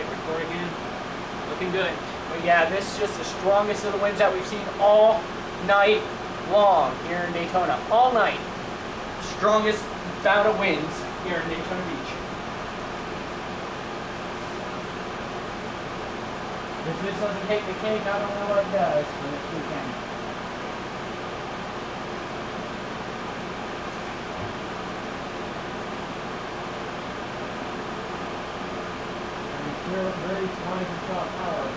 record again. Looking good. But yeah, this is just the strongest of the winds that we've seen all night long here in Daytona. All night. Strongest bout of winds here in Daytona Beach. If this doesn't take the cake, I don't know what does for this weekend. Very fine and soft power.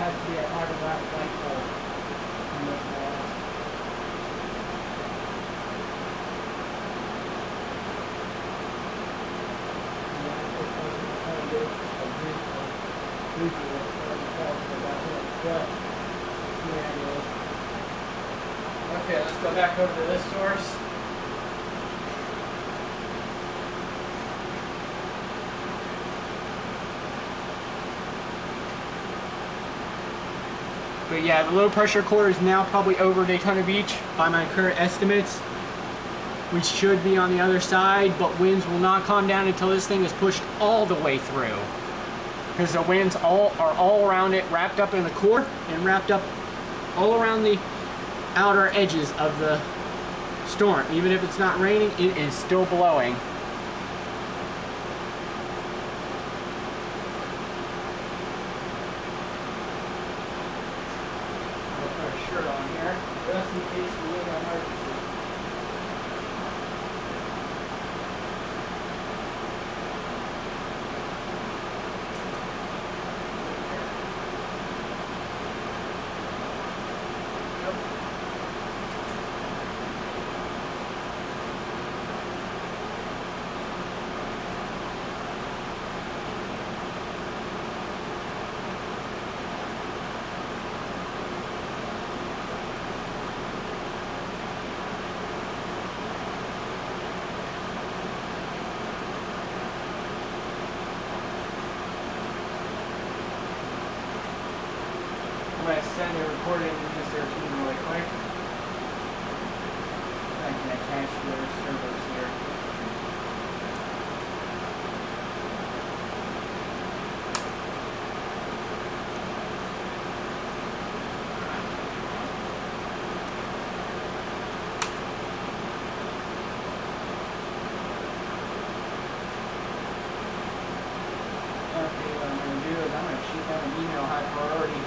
Has to be a hard black light pole in this wall. Okay, let's go back over to this source. But yeah, the low pressure core is now probably over Daytona Beach by my current estimates. We should be on the other side, but winds will not calm down until this thing is pushed all the way through. Because the winds are all around it, wrapped up in the core and wrapped up all around the outer edges of the storm. Even if it's not raining, it is still blowing. Shirt on here, just in case we need an emergency. I'm going to send a recording to Mr. Team really quick. I can attach their servers here. Okay, what I'm going to do is I'm going to shoot them an email high priority.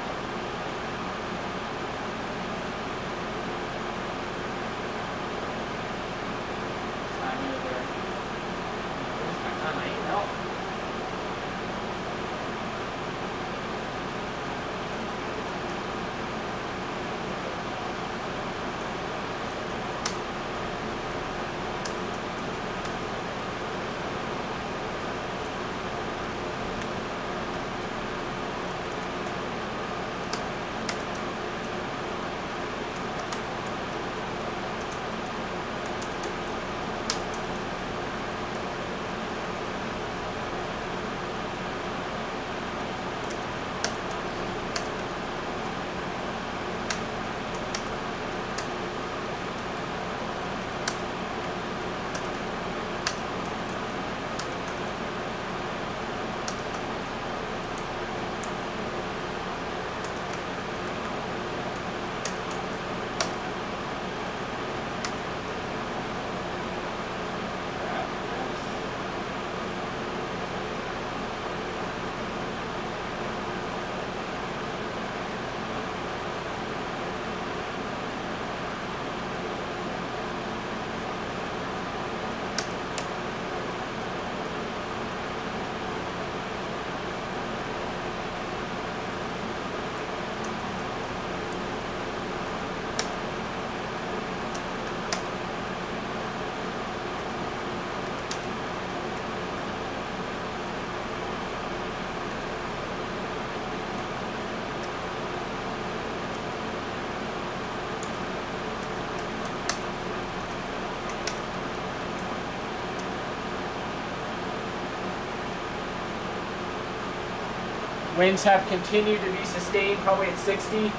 Winds have continued to be sustained, probably at 60.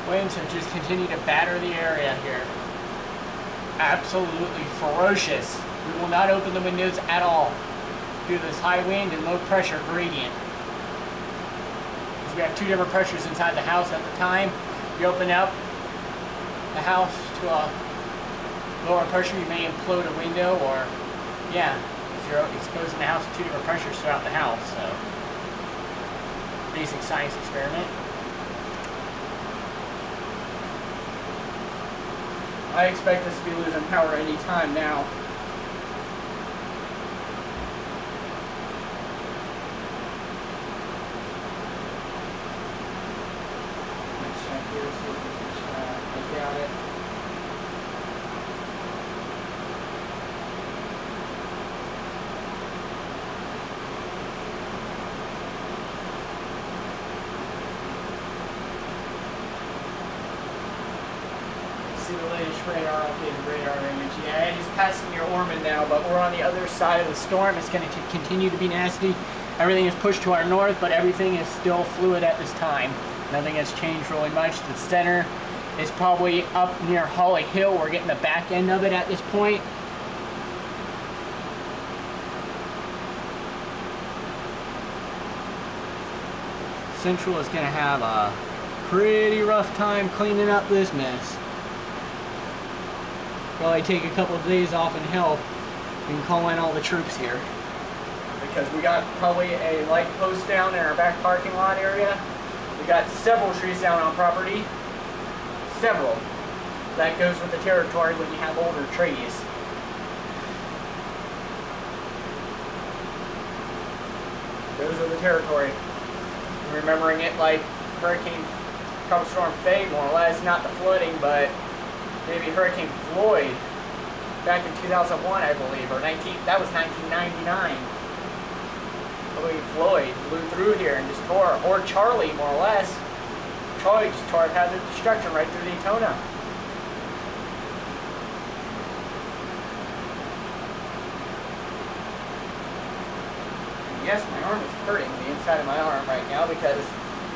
Winds have just continued to batter the area here. Absolutely ferocious. We will not open the windows at all due to this high wind and low pressure gradient. Because we have two different pressures inside the house at the time. You open up the house to a lower pressure, you may implode a window, or yeah, you're exposing the house to two different pressures throughout the house. So, basic science experiment. I expect us to be losing power any time now. Let's check here, see if we can look at it. See the latest radar, updated radar image. Yeah, it is passing near Ormond now, but we're on the other side of the storm. It's going to continue to be nasty. Everything is pushed to our north, but everything is still fluid at this time. Nothing has changed really much. The center is probably up near Holly Hill. We're getting the back end of it at this point. Central is going to have a pretty rough time cleaning up this mess. Probably take a couple of days off and help and call in all the troops here. Because we got probably a light post down in our back parking lot area. We got several trees down on property. Several. That goes with the territory when you have older trees. Those are the territory. Remembering it like Hurricane Storm Faye, more or less, not the flooding, but maybe Hurricane Floyd back in 2001, I believe, or that was 1999. I believe Floyd blew through here and just tore, or Charlie, more or less. Charlie just tore hazard destruction right through Daytona. Yes, my arm is hurting, the inside of my arm right now, because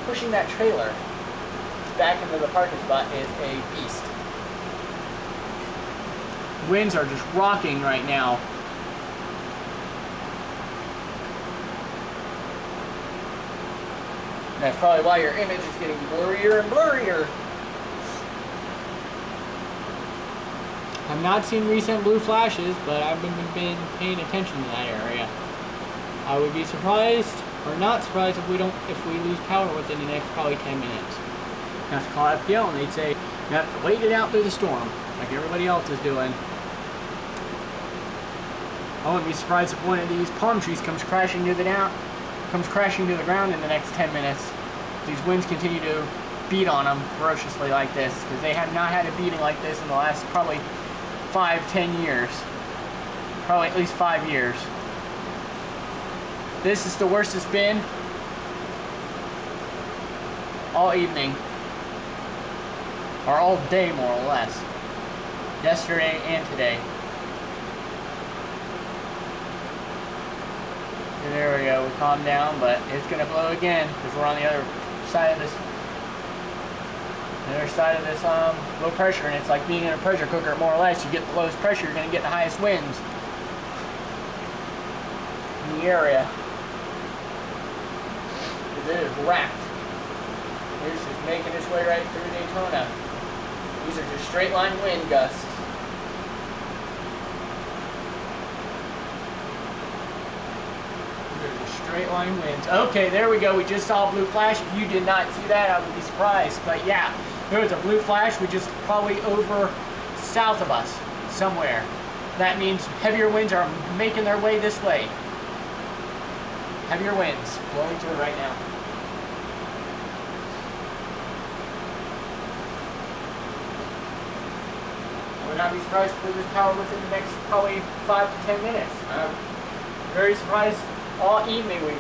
pushing that trailer back into the parking spot is a beast. Winds are just rocking right now. That's probably why your image is getting blurrier and blurrier. I've not seen recent blue flashes, but I've been paying attention to that area. I would be surprised, or not surprised, if we lose power within the next probably 10 minutes. You have to call FPL and they'd say, you have to wait it out through the storm, like everybody else is doing. I wouldn't be surprised if one of these palm trees comes crashing to the ground in the next 10 minutes. These winds continue to beat on them ferociously like this, because they have not had a beating like this in the last probably 5-10 years. Probably at least 5 years. This is the worst it's been all evening, or all day more or less. Yesterday and today. And there we go, we calmed down, but it's gonna blow again because we're on the other side of this low pressure, and it's like being in a pressure cooker more or less. You get the lowest pressure, you're gonna get the highest winds in the area. Because it is wrapped. It's just making its way right through Daytona. These are just straight line wind gusts. Straight line winds. Okay, there we go. We just saw a blue flash. If you did not see that, I would be surprised. But yeah, there was a blue flash, which is probably over south of us somewhere. That means heavier winds are making their way this way. Heavier winds blowing through right now. I would not be surprised if we lose power within the next probably 5 to 10 minutes. I'm very surprised all evening we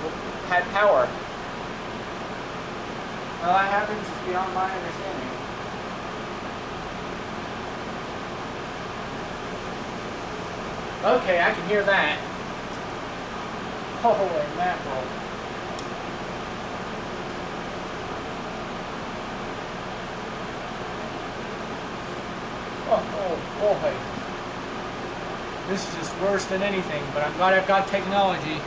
had power. How that happens is beyond my understanding. Okay, I can hear that. Holy mackerel. Oh boy. This is just worse than anything, but I'm glad I've got technology.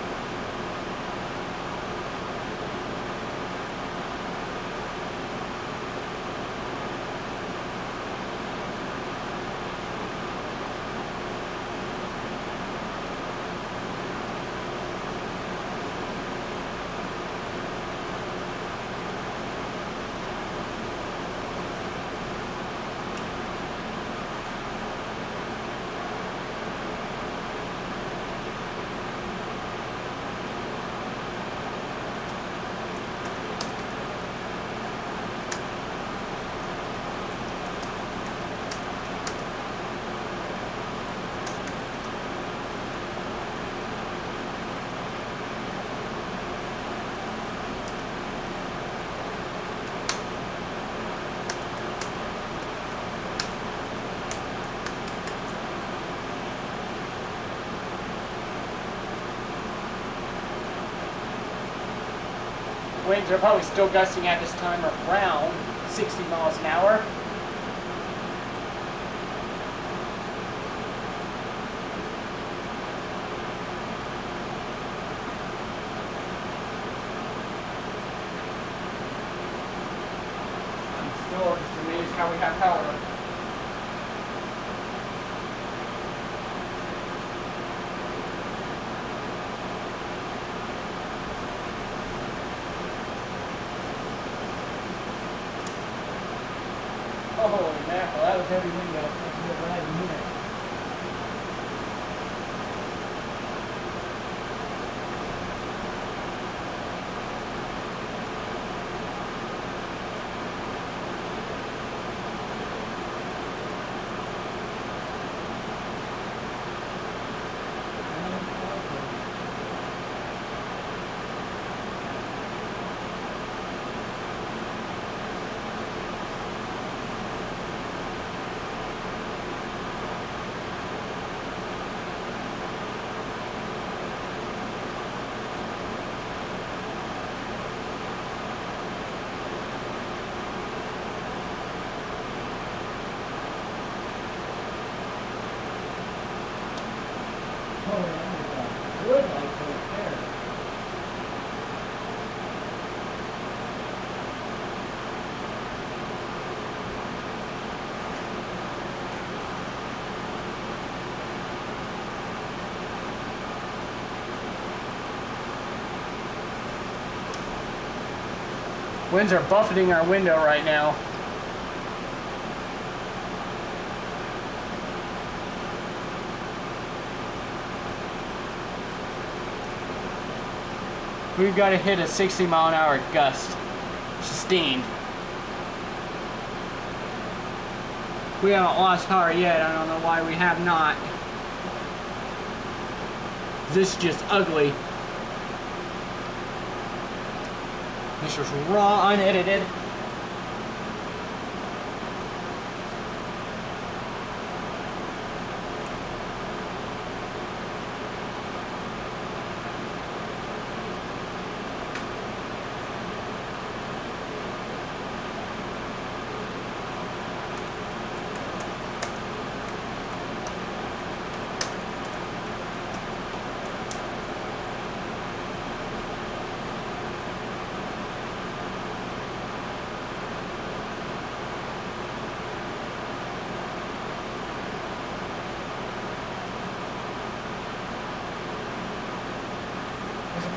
Winds are probably still gusting at this time around 60 miles an hour. I'm still just amazed how we have power. Holy mackerel, that was heavy wind out. That's right in here. Good like right there. Winds are buffeting our window right now. We've got to hit a 60 mile an hour gust. Sustained. We haven't lost power yet. I don't know why we have not. This is just ugly. This is raw, unedited.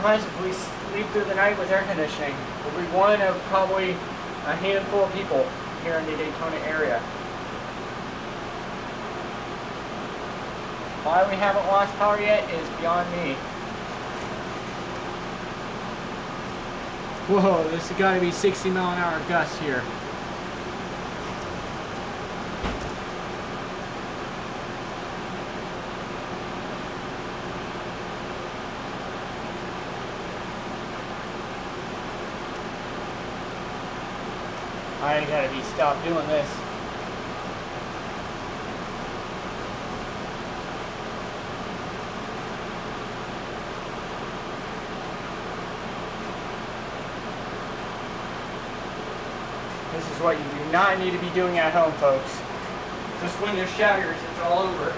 surprised if we sleep through the night with air conditioning. We'll be one of probably a handful of people here in the Daytona area. Why we haven't lost power yet is beyond me. Whoa, this has got to be 60-mile-an-hour gusts here. I gotta be stopped doing this. This is what you do not need to be doing at home, folks. Just when there's shatters, it's all over.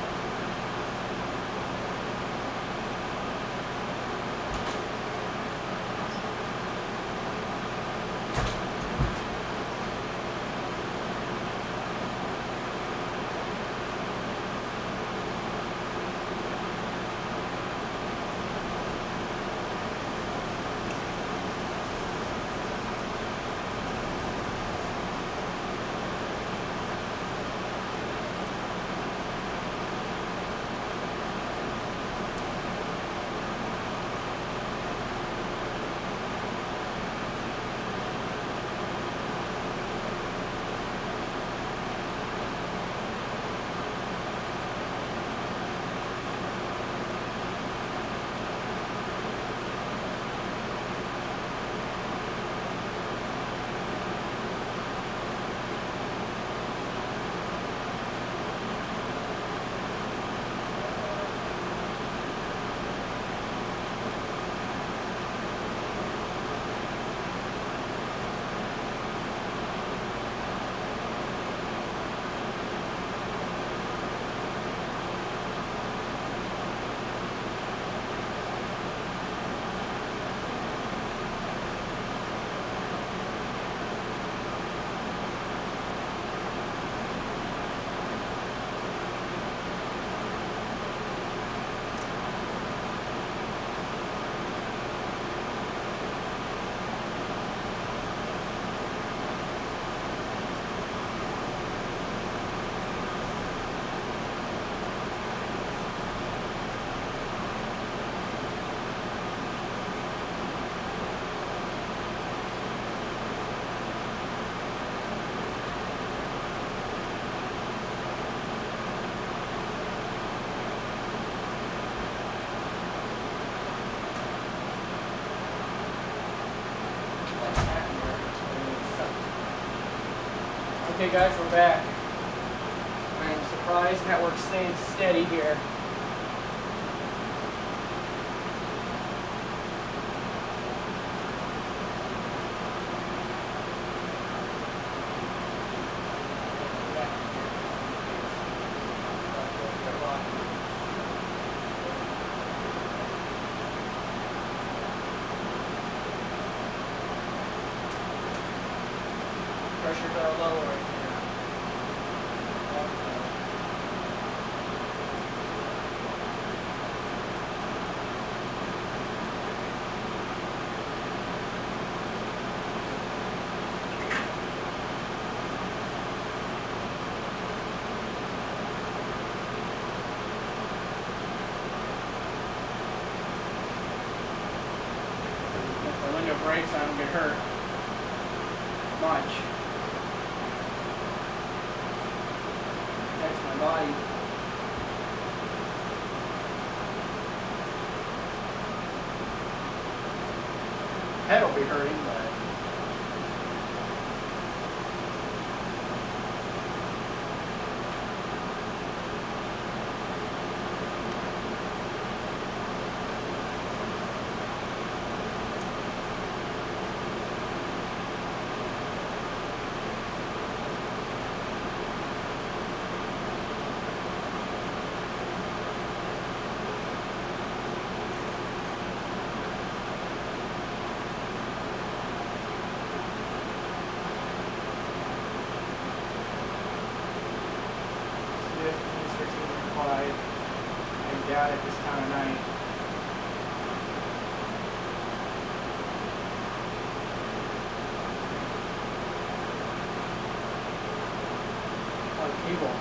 Okay guys, we're back. I am surprised network's staying steady here. Pressure dial low right here. If the window breaks, I don't get hurt much. Protects my body. Head will be hurting, but I doubt it this time of night. of cable.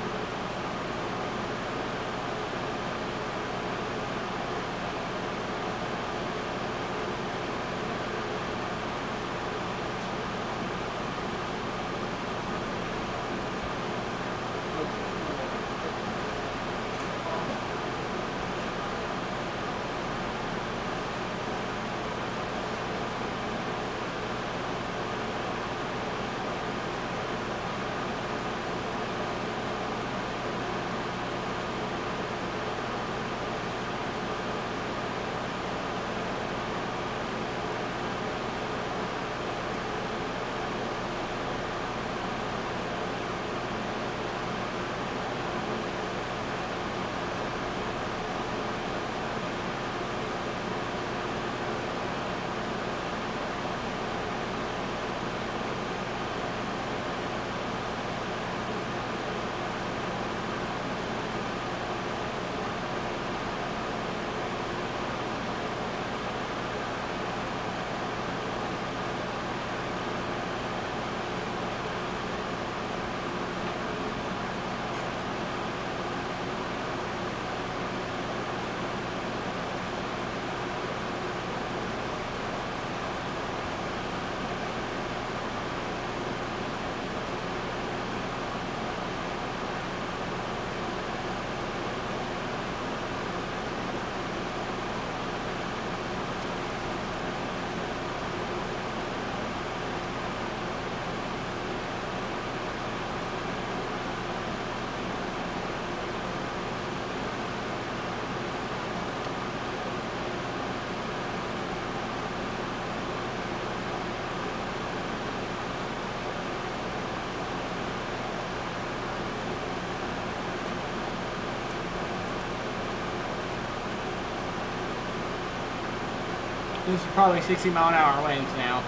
This is probably 60-mile-an-hour winds now.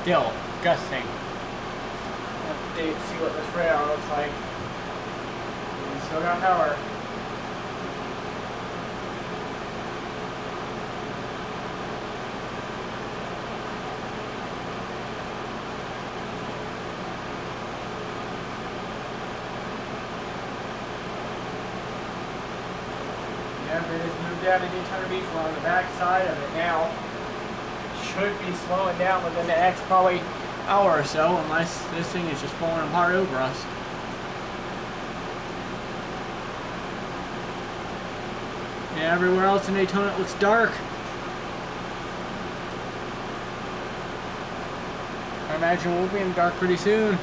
Still gusting. Update, see what this radar looks like. We still got power. Yep, it has moved out of Daytona Beach. We're on the back side of it now. Should be slowing down within the next probably hour or so, unless this thing is just falling apart over us. Yeah, everywhere else in Daytona it looks dark. I imagine we'll be in the dark pretty soon.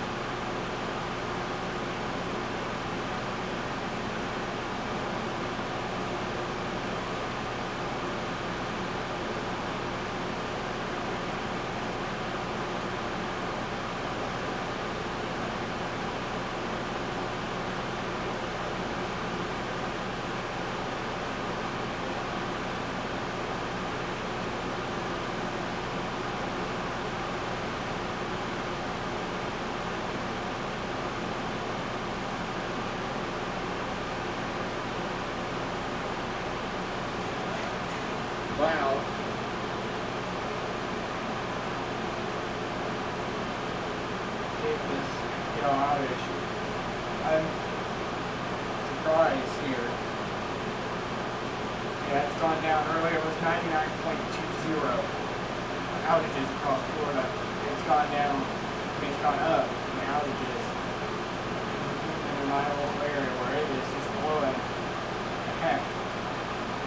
Wow. Take this outage. I'm surprised here. Yeah, it's gone down. Earlier it was 99.20 outages across Florida. It's gone down. It's gone up in outages. In my little area where it is just blowing the heck.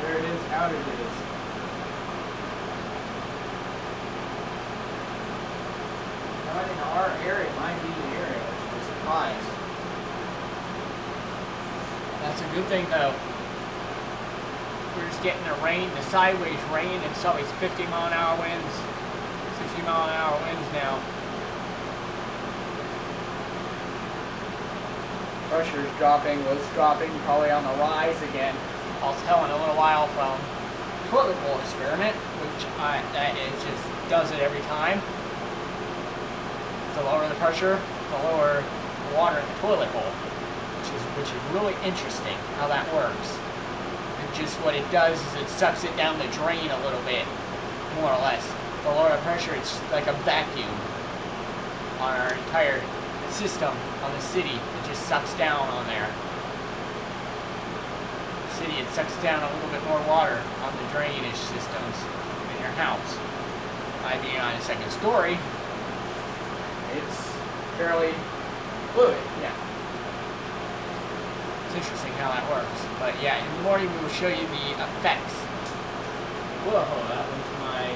There it is, outages. Not in our area, might be the area, which was a surprise. That's a good thing though. We're just getting the rain, the sideways rain, and so it's 50-mile-an-hour winds, 60-mile-an-hour winds now. Pressure's dropping, was dropping, probably on the rise again. I'll tell in a little while from toilet bowl experiment, which it just does it every time. The lower the pressure, the lower the water in the toilet bowl, which is really interesting how that works. And just what it does is it sucks it down the drain a little bit, more or less. The lower the pressure, it's like a vacuum on our entire system on the city. It just sucks down on there. The city, it sucks down a little bit more water on the drainage systems in your house. By being on a second story, it's fairly fluid, yeah. It's interesting how that works. But yeah, in the morning we will show you the effects. Whoa, that was my,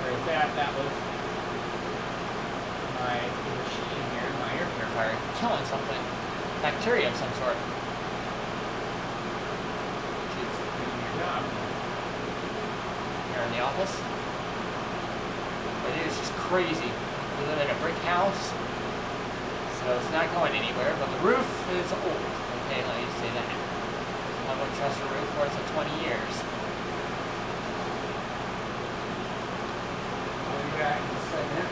there's that, that was my machine here, my air purifier, killing something, bacteria of some sort. Which is doing your job. Here in the office. But it is just crazy. We live in a brick house, so it's not going anywhere, but the roof is old. Okay, let me say that. I wouldn't trust a roof worth of 20 years. We'll be back in a second.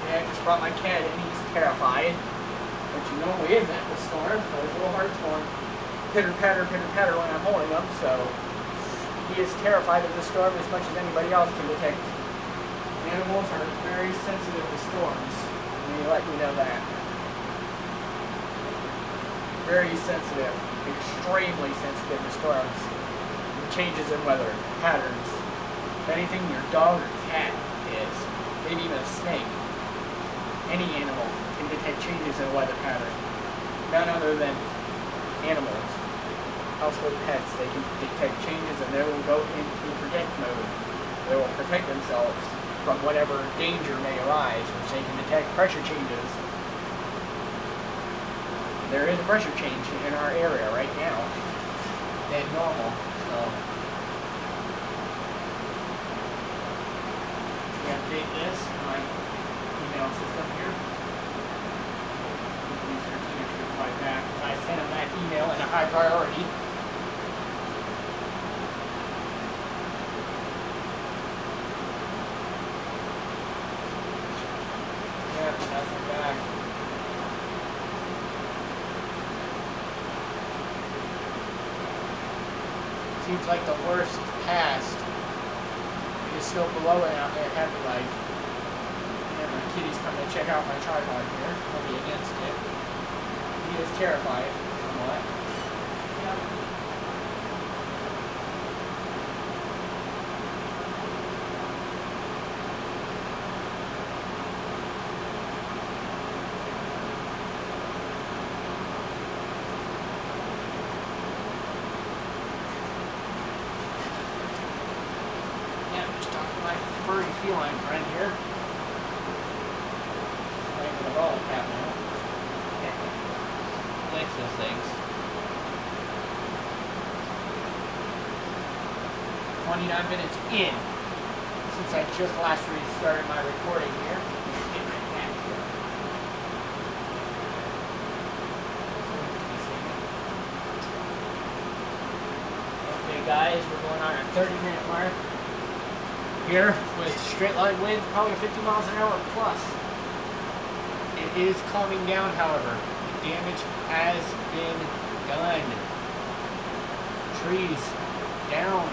Yeah, I just brought my cat in. He's terrified. But you know he isn't with Storm, but it's a little hard Storm. Pitter patter when I'm holding him, so he is terrified of the storm as much as anybody else can detect. Animals are very sensitive to storms. Let me let you know that. Very sensitive, extremely sensitive to storms. Changes in weather, patterns. If anything, your dog or cat is, maybe even a snake. Any animal can detect changes in a weather pattern. None other than animals. Household pets, they can detect changes and they will go into protect mode. They will protect themselves from whatever danger may arise, which they can detect pressure changes. There is a pressure change in our area right now than normal, so we update this in my email system here. Please 13 should reply back. I sent him that email in a high priority. Yep, nothing back. Seems like the worst passed. It is still blowing out there heavy like. And my kitty's coming to check out my tripod here. I'll be against it. He is terrified somewhat. Yep. Furry feline friend here. Playing with a ball cap now. Likes those things. 29 minutes in since I just last restarted my recording here. Get my cat here. Okay guys, we're going on a 30-minute mark. Here with straight line winds, probably 50 miles an hour plus. It is calming down, however. The damage has been done. Trees down.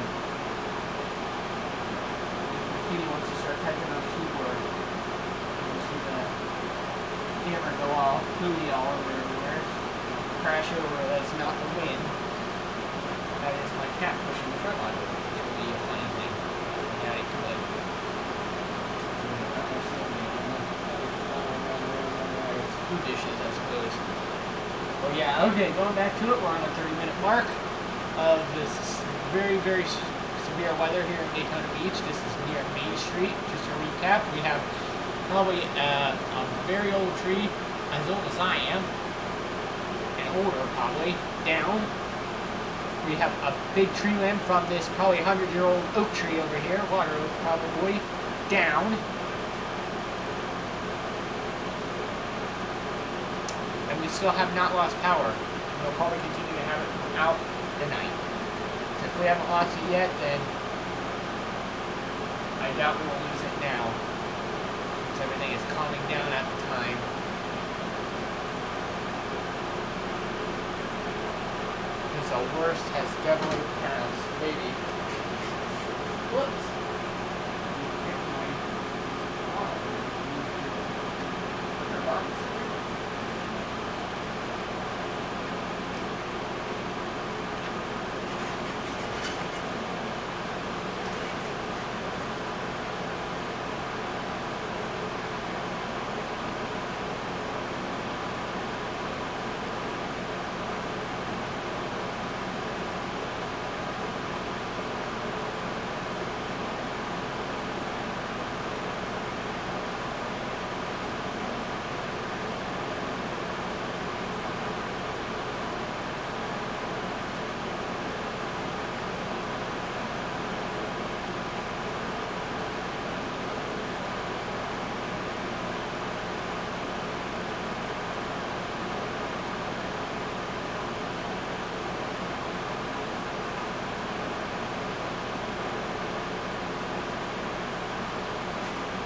Kitty wants to start typing on the keyboard. You see the hammer go off, hooey all over everywhere. Crash over, that's not the wind. That is my cat pushing the front line, which will be a funny thing. food dishes, I suppose. Oh yeah, okay, going back to it, we're on the 30-minute mark of this very, very severe weather here in Daytona Beach. This is near Main Street. Just to recap, we have probably a very old tree, as old as I am, and older probably, down. We have a big tree limb from this probably 100-year-old oak tree over here, water oak probably, down. And we still have not lost power. We'll probably continue to have it out the night. If we haven't lost it yet, then I doubt we will lose it now. Because everything is calming down at the time. Because the worst has definitely passed. Maybe. Whoops.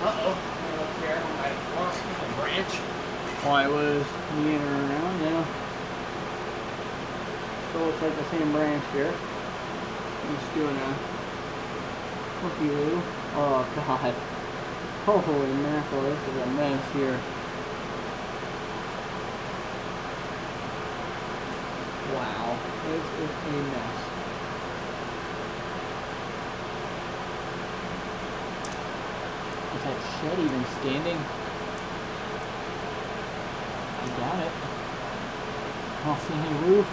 Uh-oh, up there, I lost the branch. While I was meandering around, yeah. Still looks like the same branch here. Just doing a looky-loo. Oh god. Holy mackerel, this is a mess here. Wow, this is a mess. Is that shed even standing? I doubt it. I don't see any roof.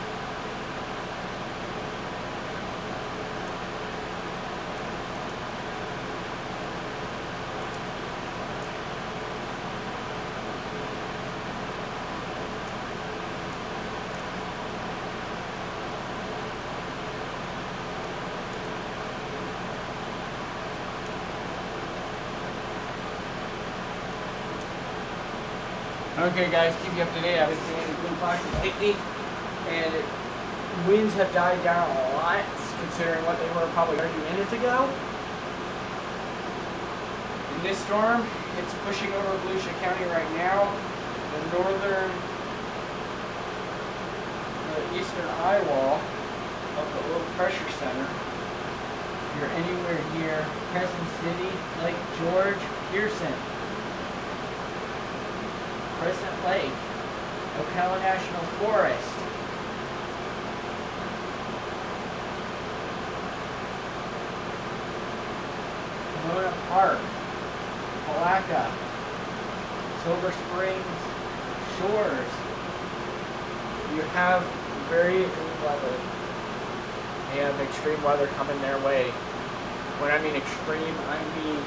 Okay guys, keep you up to date. I've been seeing any blue flashes lately, and winds have died down a lot, considering what they were probably 30 minutes ago. In this storm, it's pushing over Volusia County right now. The northern, the eastern eye wall of the low pressure center. If you're anywhere near Crescent City, Lake George, Pearson, Crescent Lake, Ocala National Forest, Pomona Park, Palaca, Silver Springs, Shores. You have very extreme weather. They have extreme weather coming their way. When I mean extreme, I mean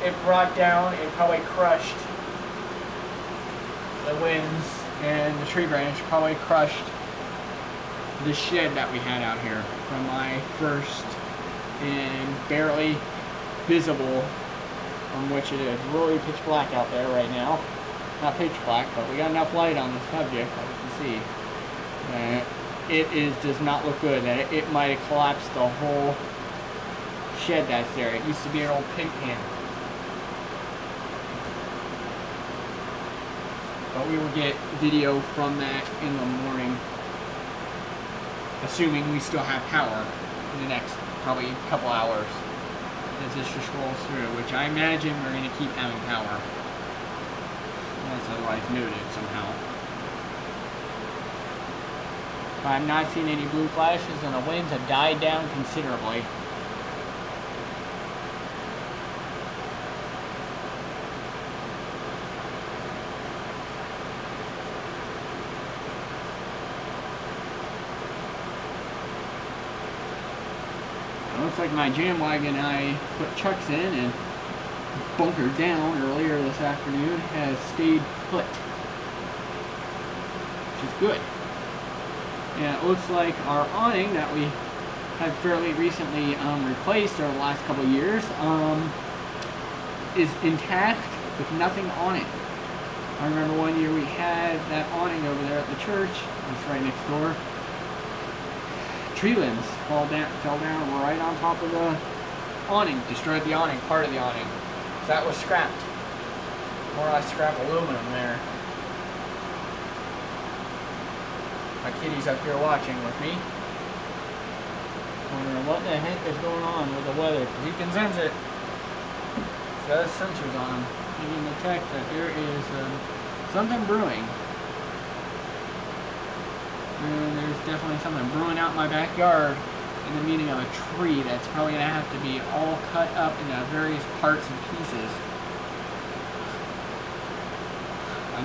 it brought down and probably crushed. The winds and the tree branch probably crushed the shed that we had out here from my first and barely visible, from which it is really pitch black out there right now. Not pitch black, but we got enough light on the subject that we can see. Does not look good. It might have collapsed the whole shed that's there. It used to be an old pig pen. But we will get video from that in the morning, assuming we still have power in the next probably couple hours as this just rolls through, which I imagine we're going to keep having power unless otherwise noted somehow. I'm not seeing any blue flashes, and the winds have died down considerably. like my jam wagon I put chucks in and bunkered down earlier this afternoon has stayed put, which is good. And it looks like our awning that we have fairly recently replaced over the last couple of years is intact with nothing on it. I remember one year we had that awning over there at the church, it's right next door. Tree limbs fell down right on top of the awning, destroyed the awning, part of the awning. So that was scrapped. More or less scrap aluminum there. My kitty's up here watching with me. Wondering what the heck is going on with the weather, because he can sense it. He's got his sensors on him. He can detect that there is something brewing. And there's definitely something brewing out in my backyard in the meaning of a tree that's probably going to have to be all cut up into various parts and pieces.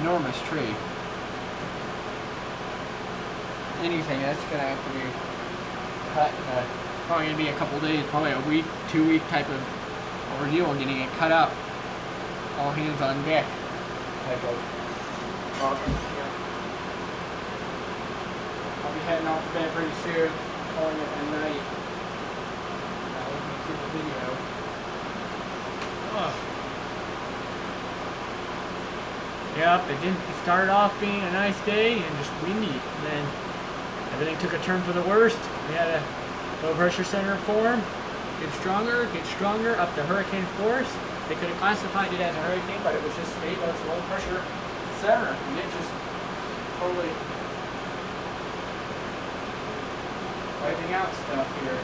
Enormous tree. Anything that's going to have to be cut in probably going to be a couple days, probably a week, 2 week type of ordeal getting it cut up. All hands on deck type of problem here. I'll be heading off to bed pretty soon, calling it a night. Let me see the video. Oh. Yep, it started off being a nice day and just windy, and then everything took a turn for the worst. We had a low pressure center form, get stronger, up to hurricane force. They could have classified it as a hurricane, but it was just stable as low pressure center, and it just totally wiping out stuff here.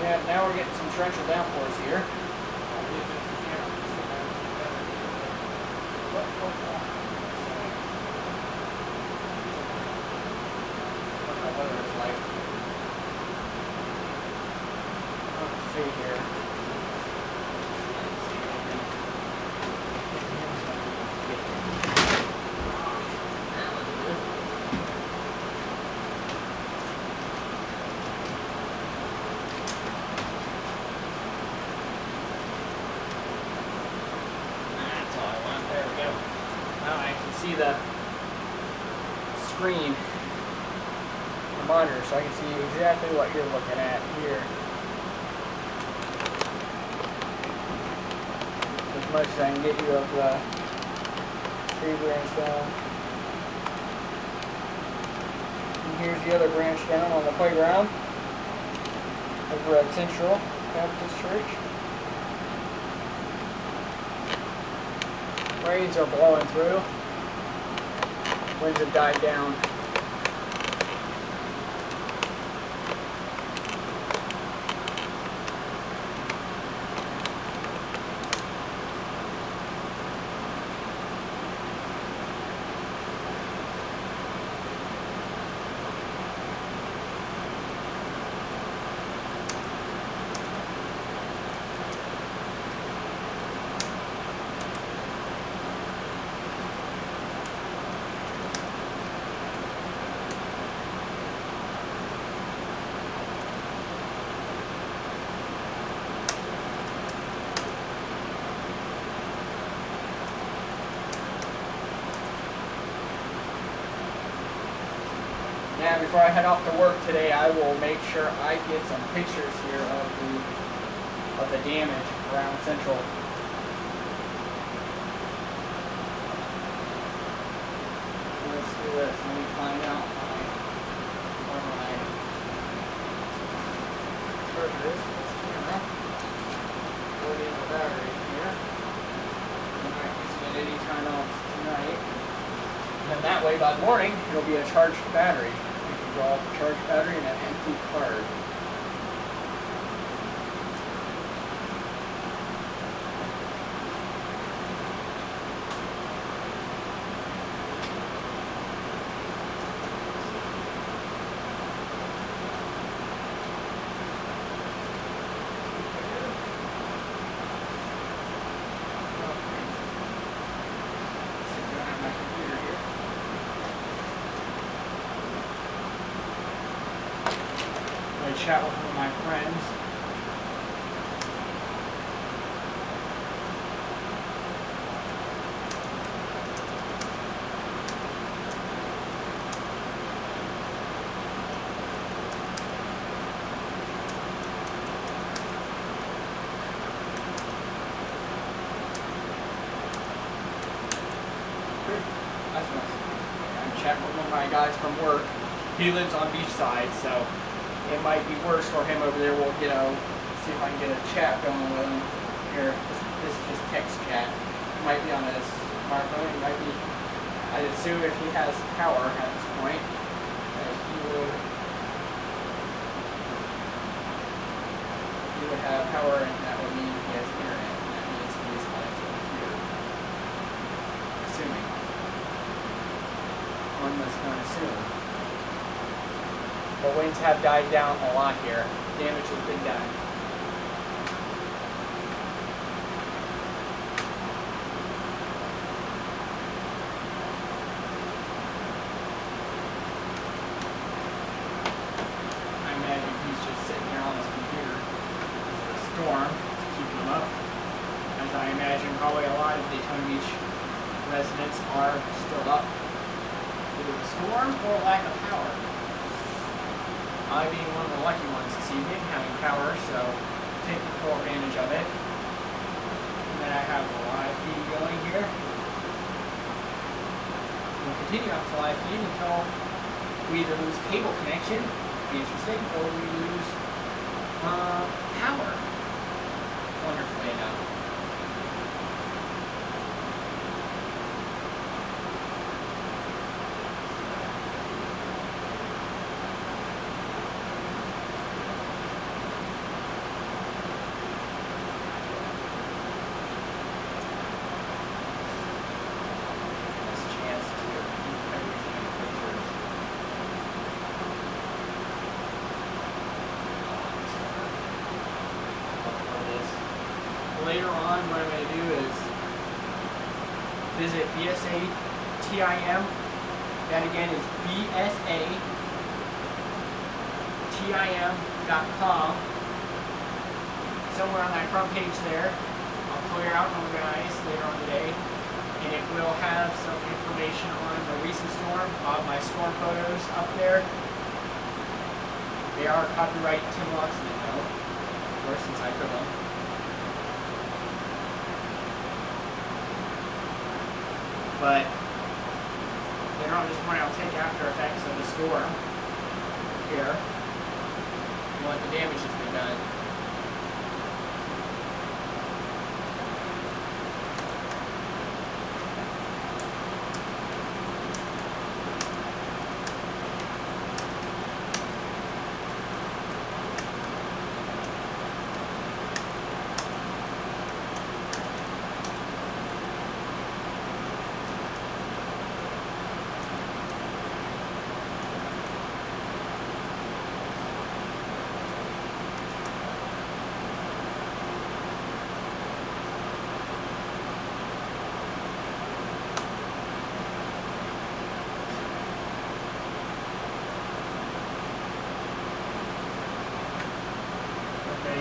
Yeah, now we're getting some torrential downpours here. What the weather is like. Let's see here. See the screen, the monitor, so I can see exactly what you're looking at here. As much as I can get you of the tree branch down. And here's the other branch down on the playground over at Central Baptist Church. Rains are blowing through. Winds have died down. Now, before I head off to work today, I will make sure I get some pictures here of the damage around Central. Let's do this. Let me find out where my charger is. This camera. Loading the battery here. I'm not using it any time else tonight. And then that way, by the morning, it'll be a charged battery. You can draw off a charged battery and an empty card. I chat with one of my friends. That's nice. I'm chatting with one of my guys from work. He lives on Beachside, so it might be worse for him over there. We'll see if I can get a chat going with him. Here, this is just text chat. It might be on his smartphone. It might be, I assume if he has power at this point, that he would have power, and that would mean he has internet, and that means he is on his computer. Assuming. One must not assume. The winds have died down a lot here. Damage has been done. I imagine he's just sitting here on his computer because of the storm to keep him up. As I imagine probably a lot of Daytona Beach residents are still up due to the storm or lack of power. I being one of the lucky ones this evening, having power, so taking full advantage of it. And then I have the live feed going here. We'll continue up to live feed until we either lose cable connection, be interesting, or we lose power. Wonderfully enough. Later on, what I'm going to do is visit BSATIM. That again is BSATIM.com. Somewhere on that front page there, I'll clear out and organize later on today, and it will have some information on the recent storm. All my storm photos up there. They are copyright Tim Locksmith though, of course, since I took them. But later on this morning, I'll take after effects of the storm here and what the damage has been done.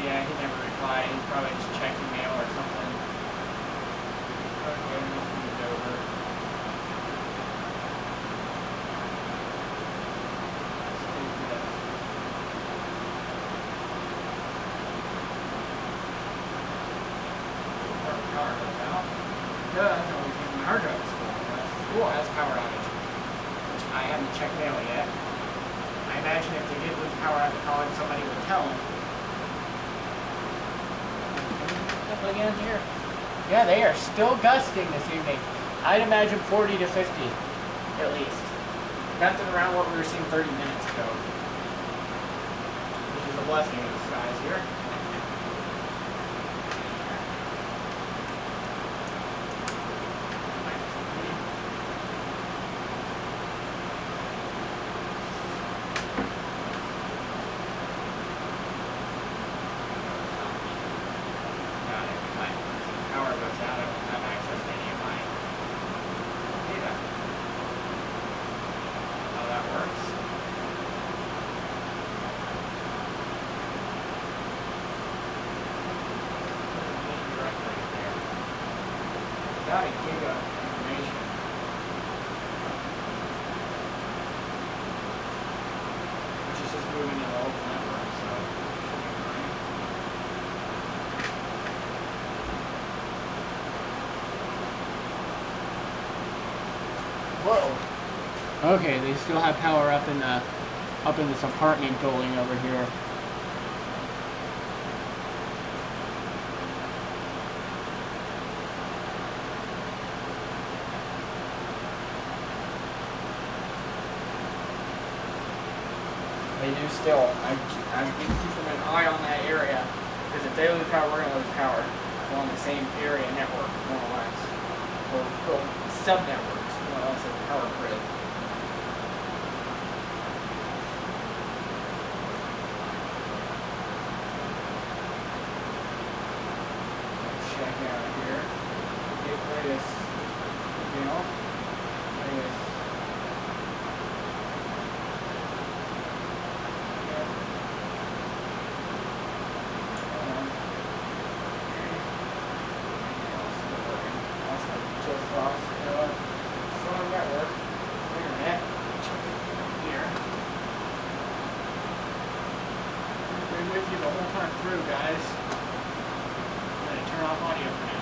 Yeah, he never replied. He probably just checked email or something. Okay, this is over. haven't checked mail yet. I imagine if they did lose power at the college, somebody would tell them. Again here. Yeah, they are still gusting this evening. I'd imagine 40 to 50, at least. Nothing around what we were seeing 30 minutes ago. Which is a blessing in disguise here. Power goes out, I don't have access to any of my data. How that works. Directory there. Got a gig of information. Which is just moving to the local network, so should be fine. Whoa. Okay, they still have power up in this apartment building over here. They do still. I've been keeping an eye on that area because if they lose power, we're gonna lose power. We're on the same area network, more or less, or sub networks, more or less, of the power grid. Check out here. Get latest email. Latest. Storm network, internet, here. Been with you the whole time through, guys. I'm going to turn off audio for now.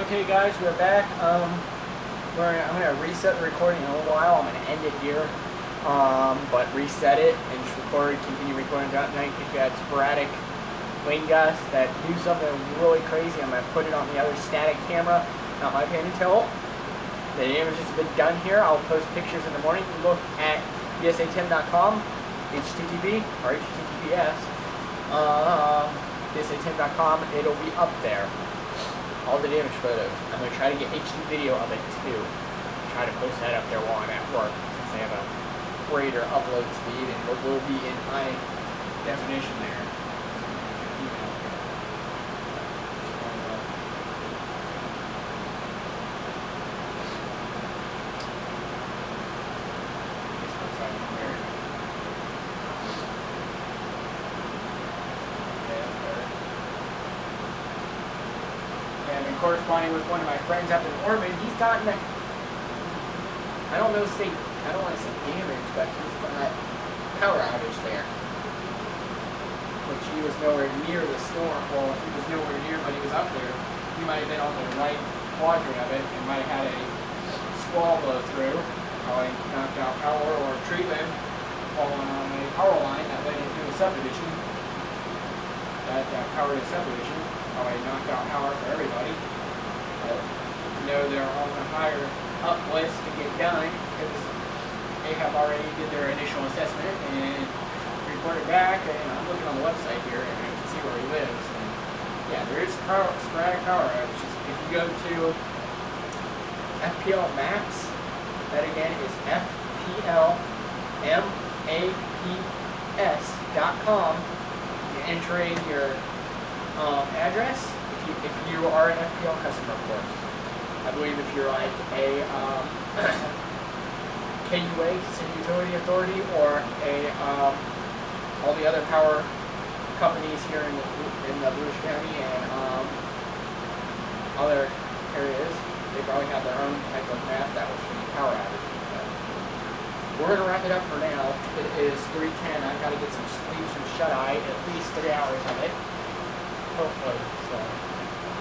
Okay guys, we're back. I'm gonna reset the recording in a little while. I'm gonna end it here, but reset it and just continue recording throughout the night. If you had sporadic wind gusts that do something really crazy, I'm gonna put it on the other static camera, not my pan and tilt. The damage has been done here. I'll post pictures in the morning. Look at bsa10.com, HTTP or HTTPS. bsa10.com. It'll be up there. All the damage photos. I'm going to try to get HD video of it too. Try to post that up there while I'm at work, since they have a greater upload speed and what will be in high definition there. Corresponding with one of my friends up in Ormond, he's gotten a, I don't want to say damage, but he's got power outage there. Which he was nowhere near the storm. Well, he was nowhere near, but he was up there. He might have been on the right quadrant of it and might have had a squall blow through. Probably knocked out power or a tree limb falling on a power line that led into a subdivision. That powered a subdivision. Probably knocked out power for everybody. But they're on the higher up list to get done because they have already did their initial assessment and reported back. And I'm looking on the website here and I can see where he lives. And yeah, there is sporadic power outages. If you go to FPL Maps, that again is FPLMAPS.com. You enter in your address. If you are an FPL customer, of course. I believe if you're like a KUA, City Utility Authority, or all the other power companies here in Volusia County and other areas, they probably have their own type of map that will show you power outages. We're going to wrap it up for now. It is 3:10. I've got to get some sleep, some shut-eye, at least 3 hours of it. Hopefully. So,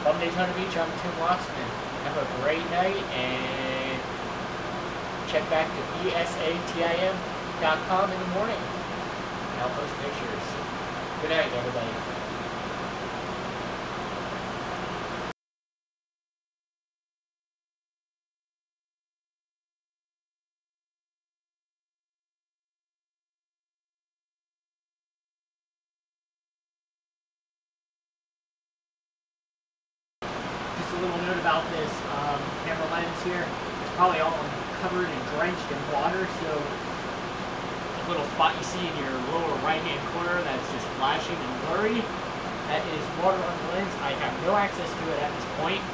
from Daytona Beach, I'm Tim Locksman. Have a great night, and check back to bsatim.com in the morning. And I'll post pictures. Good night, everybody. Just a little note about this camera lens here. It's probably all covered and drenched in water, so the little spot you see in your lower right-hand corner that's just flashing and blurry, that is water on the lens. I have no access to it at this point.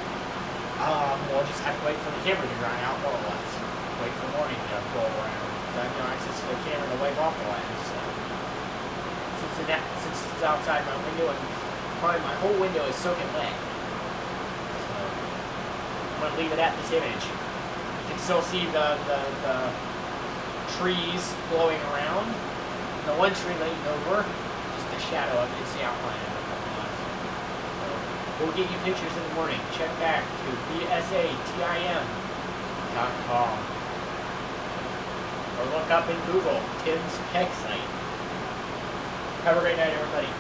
We'll just have to wait for the camera to dry out more or less. Wait for morning to roll around. I have no access to the camera to wipe off the lens. So. Since it's outside my window, and probably my whole window is soaking wet. I'm going to leave it at this image. You can still see the trees blowing around. The one tree leaning over, just the shadow of it, it's the outline of it. So we'll get you pictures in the morning. Check back to bsatim.com. Or look up in Google, Tim's Tech Site. Have a great night, everybody.